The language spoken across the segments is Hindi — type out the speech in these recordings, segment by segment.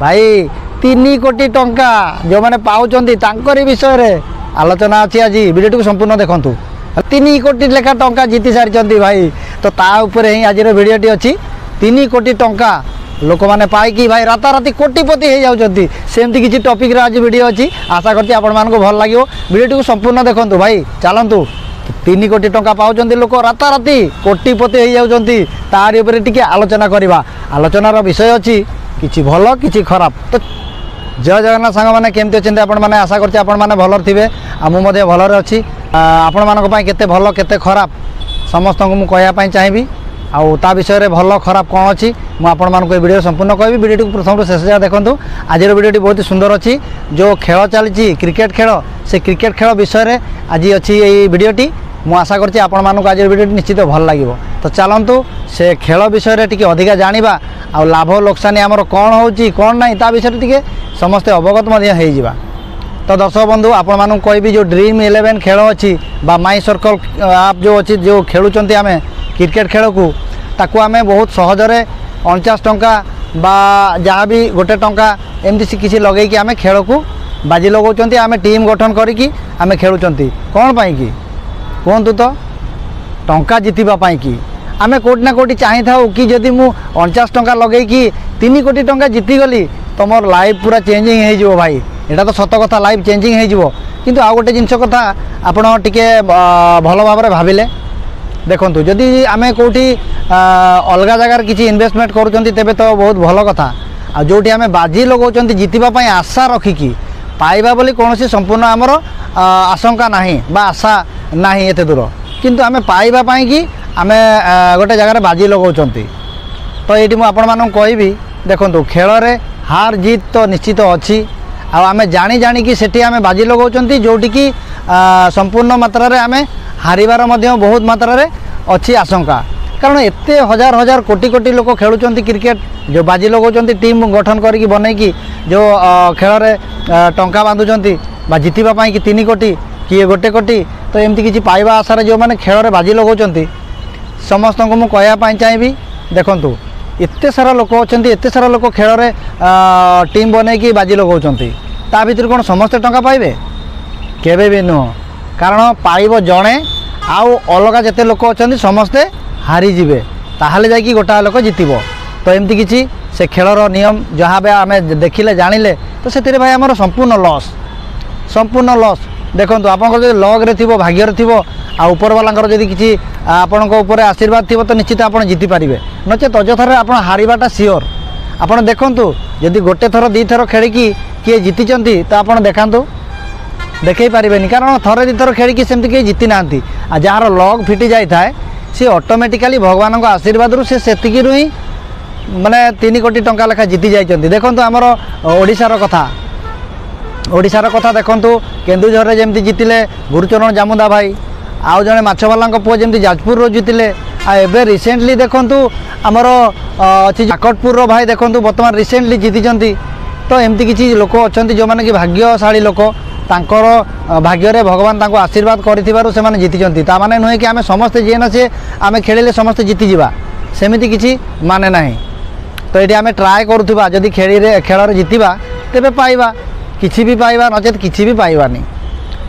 भाई 3 कोटी टंका जो मैंने पाउचंती तांकरी विषय रे आलोचना अच्छी आज वीडियो को संपूर्ण देखंतु 3 कोटी लेखा टंका जीति सारी भाई तो ता ऊपर ही आज वीडियोटी अच्छी 3 कोटी टंका लोक मैंने पाई भाई राताराति कोटिपति हो जाती सेमती किसी टॉपिक आज वीडियो अच्छी आशा करती आपण मानको भल लगे वीडियो को संपूर्ण देखंतु भाई चलतु 3 कोटी टंका पाउचंती लोक राताराति कोटिपति हो जाती तारी ऊपर टिके आलोचना करवा आलोचनार विषय अच्छी किसी भल किसी खराब तो जय जगन्नाथ सांग मैंने केमती अच्छे आपण मैंने आशा करते आपण मैंने भलर थे मुझे भलरे अच्छी आपण मानी केते भल केते खराब समस्त को मुझे चाहिए आउ ता विषय भल खराब कौन अच्छी मुझे वीडियो संपूर्ण कहबी वीडियो प्रथम शेष जगह देखूँ आज वीडियो बहुत ही सुंदर अच्छी जो खेल चली क्रिकेट खेल से क्रिकेट खेल विषय आज अच्छी ये वीडियोटी मु आशा करछि आपण मानक आज वीडियो निश्चित भल लगे तो चलतु से खेल विषय टी अधिका जाना आ लाभ लोकसानी आमर कौन होची कौन ना ता विषय टी समस्ते अवगत हो तो दर्शक बंधु आपण मानक कहबी जो ड्रीम 11 खेल अच्छी माई सर्कल आप जो अच्छी जो खेलुंट आम क्रिकेट खेल को ताकू आम बहुत सहजरे 49 टंका बा जहाँ भी गोटे टंका एमती किसी लगे कि आम खेल को बाजी लगाउछंती आम टीम गठन करिकी आम खेलुंट कौन पाई कि कहतु तो टंका जितवा पाई कि आम कोटी ना कोटी चाही था कि जदि मु 49 टंका लगे कि 3 कोटी टंका जीतीगली तो मोर लाइफ पूरा चेंजिंग हो भाई एटा तो सत कथा लाइफ चेंजिंग हो किंतु आ गोटे जिनस कथा आपण टिके भल भाव भाविले देखंतु जदि आमे कोठी अलगा जगार किसी इन्वेस्टमेंट करूचंती तेबे तो बहुत भल कथा आ जोठी आमे बाजी लगाउचंती जीतिबा पई आशा रखिकी पाइबा बोली कोनोसी संपूर्ण आमर आशंका नाही बा आशा नाही एते दूर किंतु आमे पाइबा पई कि आमे गोटे जगार बाजी लगाउचंती तो एटी मु आपण मानन कहबी देखंतु खेल रे हार जीत तो निश्चित अच्छी आमे जानी जानी कि सेठी आमे बाजी लगाउचंती जोठी कि संपूर्ण मात्रा रे आमे हारिबार मध्य बहुत मात्रा रे अच्छी आशंका कारण एते हजार हजार कोटी कोटी लोक खेलुंट क्रिकेट जो बाजी लगाउचंती टीम गठन करके बनईकी जो खेल रे टंका बांधुचंती बा जीतिबा पई कि 3 कोटी किए गोटे कोटी तो एमती किसी पाइबा आशार जो मैंने खेल रे बाजी लगाउचंती समस्त को मुझे कहवाई चाहिए देखंतु एते सारा लोक अच्छे एते सारा लोक खेल रे टीम बनईकी बाजी लगाउचंती ता भीतर कौन समस्ते टंका पाइबे केबे भी नुह कारण पाइब जड़े आउ अलग जिते लोक अच्छा समस्ते हारी जीवे ताहले जाकि गोटा लोक जीतब तो एमती किसी से खेलर नियम जहाँ भी आम देखिले जानिले तो से भाई आमर संपूर्ण लॉस देखो आप लग्रे थी भाग्यर थी आपर वाला जदि किसी आपण आशीर्वाद थी तो निश्चित आप जीति पारे नचेत अजथार आप हारिबाटा सियोर आप देखूँ जदि गोटे थर 2 थर खेलिकी किए जीति तो आप देखातु देखई पारे कारण थरे 2 थर खेलिकी सेमती किए जीति ना जार लग फिटी जाए सी ऑटोमेटिकली भगवान आशीर्वाद रू से ही माने 3 कोटी टंका लेखा जीति जाइछन्ती देखो आमर ओडिशार कथा देखु केन्दुझर जमी जीतिले गुरुचरण जामुदा भाई आउ जड़े माछवाला पुओ जमी जाजपुर जीतिले एवं रिसेंटली देखु आमर अच्छी काकटपुर भाई देखु बर्तमान रिसेंटली जीति तो एमती किसी लोक अच्छा जो मैंने कि भाग्यशाली लोक तांकर भाग्य भगवान तांको आशीर्वाद करिथिबारु से माने जीतिचंती ता माने नुहे कि आमे समस्ते जे ना से आमे खेलिले समस्ते जीति जीवा सेमिति किछि माने नाही तो ये आमे ट्राए करूथिबा जदि खेल जीतिबा तेबे पाइबा किछि भी पाइबा नचेत किछि भी पाइबानी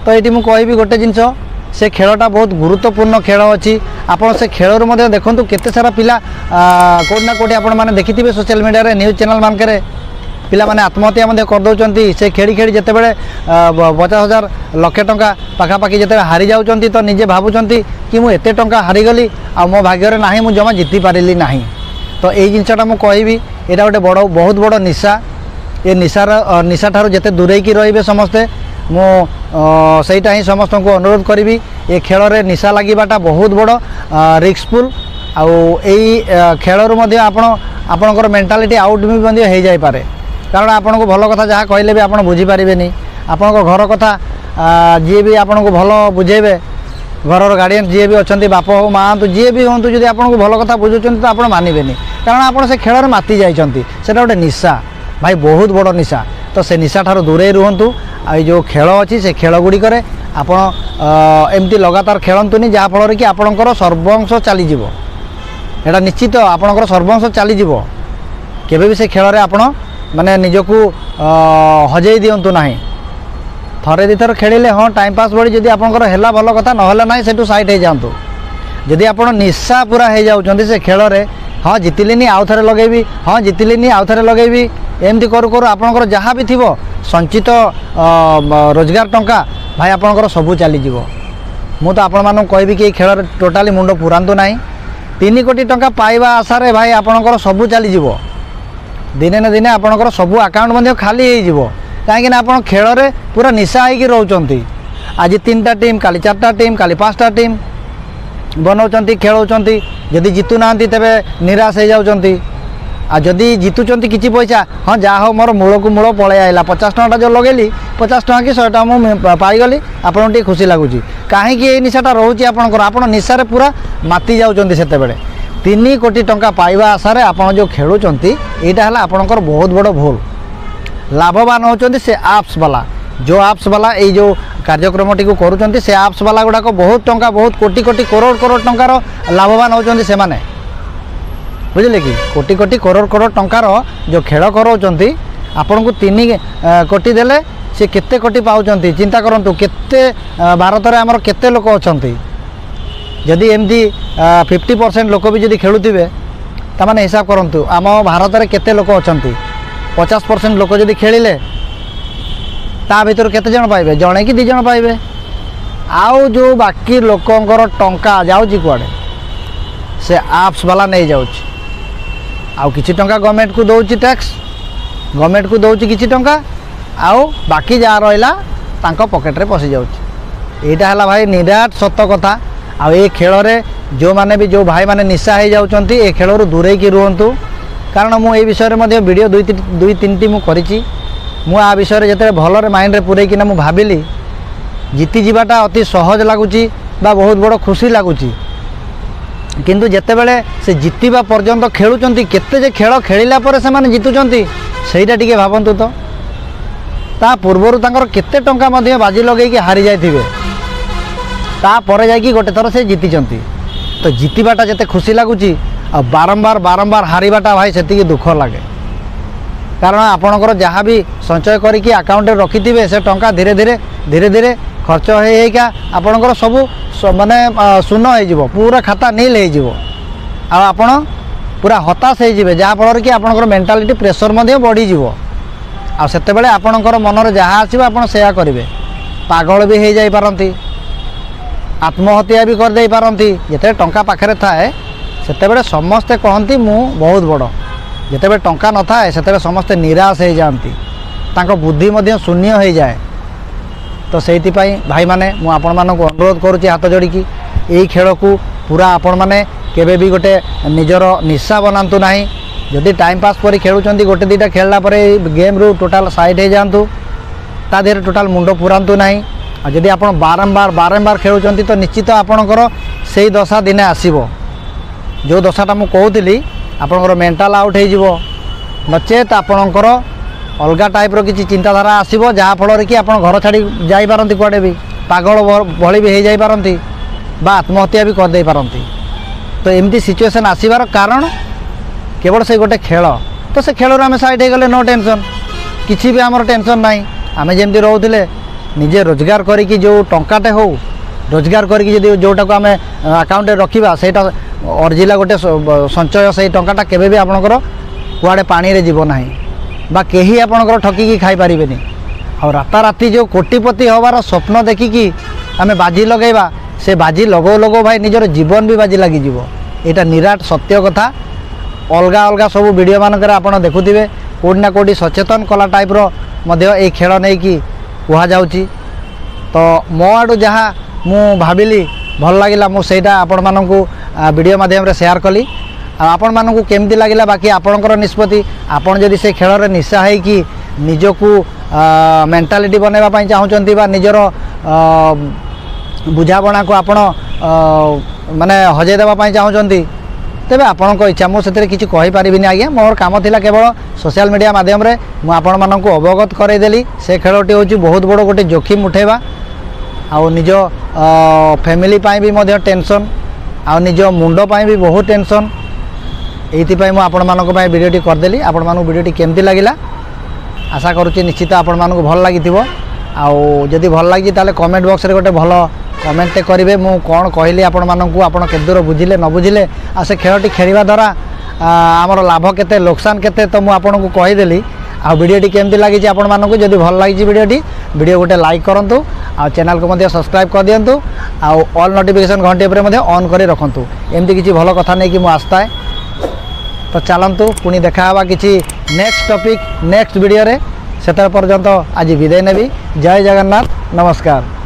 तो ये मु कहबी गोटे जिनस से खेलटा बहुत गुरुत्वपूर्ण खेल अच्छी आपड़ से खेल मध्य देखंतु केते सारा पिला कोठी ना कोठी आपण माने देखिथिबे सोशल मीडिया रे न्यूज चैनल मानकरे पिला माने आत्महत्या मध्य करदौचंती से खेली खेली जिते बड़े 50,000 लक्षे टंका पाखापाखि जिते हारी जाउचंती तो निजे भावुचंती कि मु एते टंका हारीगली आ मो भाग्य नाही मु जमा जीति पारिली नाही तो यही जिनसटा मु कहबी एटा गोटे बड़ बहुत बड़ निशा ये निशा ठारू जिते दूरेकी रहिबे समस्ते मु सेटा ही समस्त को अनुरोध करी ये खेल रे निशा लागिबाटा बहुत बड़ रिस्कफुल आउ यही खेलरू मध्य आपणकर मेंटालिटी आउट भी मध्य हो जाई पारे कारण आपन को भल कथा जहाँ कहले भी आपन बुझी पारे आपण घर कथा जी भी आपन को भल बुझेबे घर गार्डियन जी भी अच्छा बाप हो माँ तो जी भी हूँ जी आपको भल कथा बुझुंट तो आप मानबे कारण आप से खेल माति जाइए से गोटे निशा भाई बहुत बड़ निशा तो से निशा ठार दूरे रुहतु आई जो खेल अच्छी से खेल गुड़िक एमती लगातार खेलतुनि जहाँफल कि आपणकर सर्वंश चलीज एटा निश्चित आपणकर सर्वंश चलीज केबे भी से खेल रे आपण माने निजको हजई दिंतु ना थरे दी थर खेलिले हाँ टाइम पास बड़ी जदि आपंकर है भल कथा ना ना से साइड हो जातु जदि आप निशा पूरा हो जाऊँच से खेल में हाँ जितनी आउ थे लगेबी हाँ जितनी आउ थे लगेबी एमती करू करू आपंकर जहाँ भी थी संचित रोजगार टंका भाई आपंकर सबू चलीज मु तो आपण मानू कहबी कि खेल टोटाली मुंड पुरातु ना 3 कोटी टंका पाइबा आशा रे भाई आपंकर सबू चलीज दिने न दिने आपंकर सबू अकाउंट खाली हो कहीं आप खेल में पूरा निशा होगी रोचंती आज 3टा टीम काली 4टा टीम काली 5टा टीम बनाऊँच खेलौंट जदि जितु ना तेरे निराश हो जाती जदि जितुंट किसी पैसा हाँ जहाँ हो मोर मूल को मूल पलि आइला 50 टଙ୍କା जो लगेली 50 टଙ୍କା कि 100 टଙ୍କା मुझे पाईगली आपन टे खुशी लगुच कहीं निशाटा रोचे आपंकर आप निशारे पूरा माति जाऊँच से 3 कोटी टंका पाइबा आशा रे आप जो खेलुंट यहाँ है आपंकर बहुत बड़ भूल लाभवान होती से आप्स वाला जो आप्स वाला ये जो कार्यक्रम टी करुँच से आप्स वाला गुड़ाक बहुत टंका बहुत कोटी कोटी करोड़ करोड़ टंकार लाभवान होती से माने बुझे कि कोटी कोटी करोड़ करोड़ टंकार जो खेल कराउंट आपन को 3 कोटी देले से केते कोटी पाउंट चिंता करंतु केते भारत में आमर केते लोक अच्छा जदि एमती 50% लोक भी जदि खेलुवे ताने हिसाब करंतु आम भारत में केते लोक अच्छा 50% लोक जदि खेलिले ता भीतर केते जन पाइबे जणे कि 2 जन पाइबे आउ जो बाकी लोकंकर टंका जाउची कुआडे से आप्स वाला नहीं जाउची आउ किछि टंका गवर्नमेंट को दौची टैक्स गवर्नमेंट को दौची किछि टंका आउ बाकी जहाँ रहा तांको पॉकेट रे पशि जाउची एटा हला भाई निराट सत्य कथा आ ए खेल रे जो माने भी जो भाई माने निशा हो जाउचंती ए खेल रु दूरे की रुहंतु कारण मु ए विषय रे वीडियो 2-3टी मु करिछि मु आ विषय जिते भल माइंड रे पुरे किना मु भाबिली जीति जीवाटा अति सहज लगुच बहुत बड़ खुशी लगुच किंतु जेते बेले से जीतिबा पर्यंत खेलुचंती केते जे खेल खेलिला परे से माने जितुचंती सेटा टिके भाबंतु तो ता पूर्वरु तांकर केते टंका मध्ये बाजी लगेई कि हारि जाइथिबे ता परे जाई कि गोटे थर से जीतिचंती तो जीतिबाटा जेते खुशी लगुच आ बारंबार बारंबार हारिबाटा भाई सेतिकी दुख लागे कारण आपणकर जहाँ भी संचय करिकी अकाउंट रे रखिथिबे से टंका धीरे धीरे खर्च होइका आपणकर सबू माने शून्य हो जिवो पूरा खाता नील हो जिवो आ आपण पूरा हताश हो जिवे जहाँ फल कि आपणकर मेंटालिटी प्रेशर मध्य बढ़ी जिवो आ सेते बेले आपणकर मन रे जहाँ आसीबो आपण सेया करिवे पागल भी हो जाई पारंती आत्महत्या भी कर देई पारंती जेते टंका पाखरे थाए सेते बेले समस्ते कहंती मु बहुत बड़ जिते टंका न थाए से समस्ते निराश हो जाती तांको बुद्धि मध्य शून्य हो जाए तो से भाई माने मु आपण मानक अनुरोध करुच्ची हाथ जोड़िकी यही खेल को पूरा आपण माने केबे भी गोटे निजर निशा बनातु ना जदि टाइम पास पर खेलुंट गोटे 2टा खेलला परे गेम रु टोटाल साइड हो जातु ता देहरे टोटाल मुंड पुरातु ना जदि आप बारंबार बारंबार खेलुंट तो निश्चित आपणकर से दशा दिने आसब जो दशाटा मु कहूली आपणकर मेंटाल आउट हो नचेत आपणकर अलग टाइप रो किसी चिंताधारा आसब जहाँ फल कि आप घर छाड़ी जापारती कुआडे भी पागल भली भी हो जापारती बा आत्महत्या भी करदे पारती तो एमती सिचुएशन आसबार कारण केवल से गोटे खेल तो से खेल आम साइड हो गले नो टेंशन किसी भी आमर टेंशन ना आम जमी रोले निजे रोजगार करी जो टंकाटे हो रोजगार करी जोटा को आम अकाउंट रखा से अर्जिला गोटे संचय से टंकाटा केबे भी आपणकर कुआडे पानी रे जीव नाही बा केही आपणकर ठकिकी खाई पारिबेनी और राताराति जो कोटिपति होवार स्वप्न देखिकी आमे बाजी लगेबा से बाजी लगो लगो भाई निजर जीवन भी बाजी लगी जीवो एटा निराट सत्य कथा अलग अलग सब वीडियो मानकर आपण देखुथिबे कोडी ना कोडी सचेतन कला टाइप रो मध्य ए खेल नै कि कुहा जाउची तो मो आडू जहाँ मु भाबिली भल लागिला मु सेटा आपण मानकू वीडियो माध्यम रे शेयर कली आपण मानकू केमती लागिला बाकी आपणकर निष्पत्ति आपण जदि से खेल रे निशा है कि निजकू मेंटालिटी बनैबा पई चाहउचंती बा निजर बुझाबणा को आपण माने हजे देबा पई चाहउचंती तेबे आपणको इच्छा मु सेतरे किछि कहि परिबिनी आज्ञा मोर काम थिला केवल सोशल मीडिया माध्यम रे मु आपण मानकू अवगत करै देली से खेलटी होची बहुत बड़ गोटे जोखिम उठेबा आ निज फैमिली पाई भी मध्य टेंशन आ निज मुंड पाई भी बहुत टेंशन एइथि पाई मु आपण मानक पाई वीडियोटी करदेली आपण मानक वीडियोटी केमती लागिला आशा करुच्ची निश्चित आपण मानक भल लगी जदि भल लगी ताले कमेंट बॉक्स रे गोटे भल कमेंट करेंगे मु कौन कहली आपण मानक आपण केते दूर बुझिले न बुझिले आ से खेलटी खेलिबा द्वारा आमर लाभ केते लोकसान केते तो मु आपन को कहीदेली आ वीडियोटी केमती लगी आपण मानक जदि भल लगी वीडियो गोटे लाइक करंतु आ चैनल को मध्य सब्सक्राइब कर दियंतु आ ऑल नोटिफिकेशन घंटे पर मध्य ऑन करी रखंतु एमती किछि भल कथा नै कि मु आस्ता है तो चलतु पुणी देखा हवा किछि नेक्स्ट टॉपिक नेक्स्ट वीडियो रे सेतर पर्यंत आज विदाय नेबी जय जगन्नाथ नमस्कार।